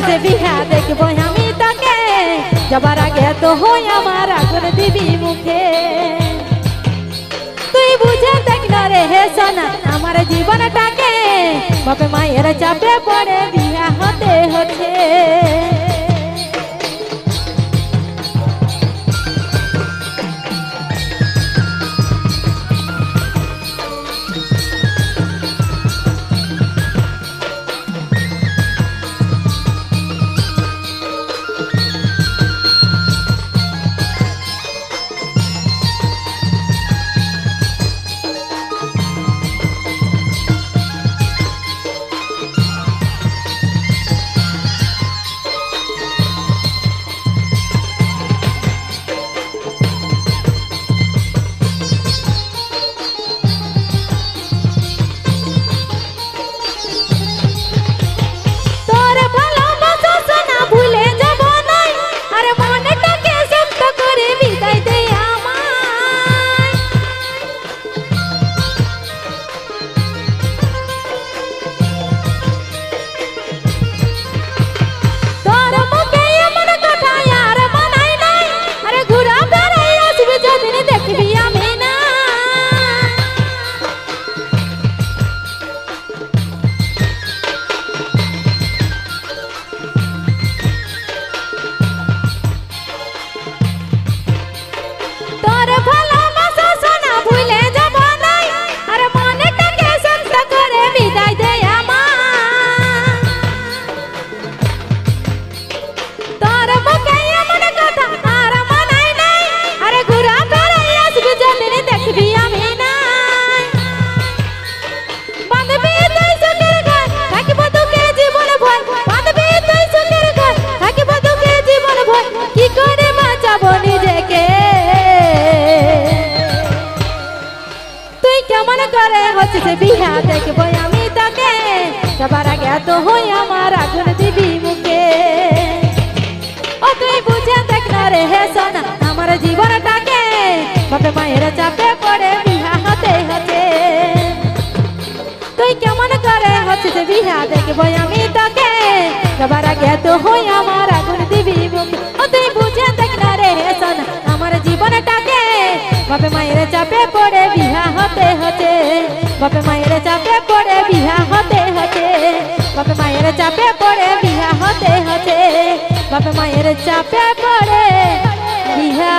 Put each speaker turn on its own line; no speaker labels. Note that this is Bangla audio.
হচ্ছে বিহা দেখবো আমি তাকে যাবার আগে তো হই আমার আগুন দিবি মুখে তুই বুঝে দেখ না রে হে সোনা আমার জীবনটাকে বাপে মায়ের চাপে পড়ে বিয়া হতে হচ্ছে বিহা দেখবো আমি তাকে যাবার আগে তো হই আমার আগুন দিবি মুখে ও তুই বুঝে দেখ না রে হে সোনা আমার জীবনটাকে বাপে মায়ের চাপে পড়ে বিহা হতে হচ্ছে তুই কেমন করে হচ্ছে বিহা দেখবো আমি তাকে যাবার আগে তো হই আমার আগুন দিবি মুখে ও তুই বুঝে দেখ না রে হে সোনা আমার জীবনটাকে বাপে মায়ের চাপে পড়ে বিহা হতে হচ্ছে বাপে মায়ের চাপে পড়ে বিহা হতে হচ্ছে বাপে মায়ের চাপে পড়ে বিহা হতে হচ্ছে বাপে মায়ের চাপে পড়ে বিহা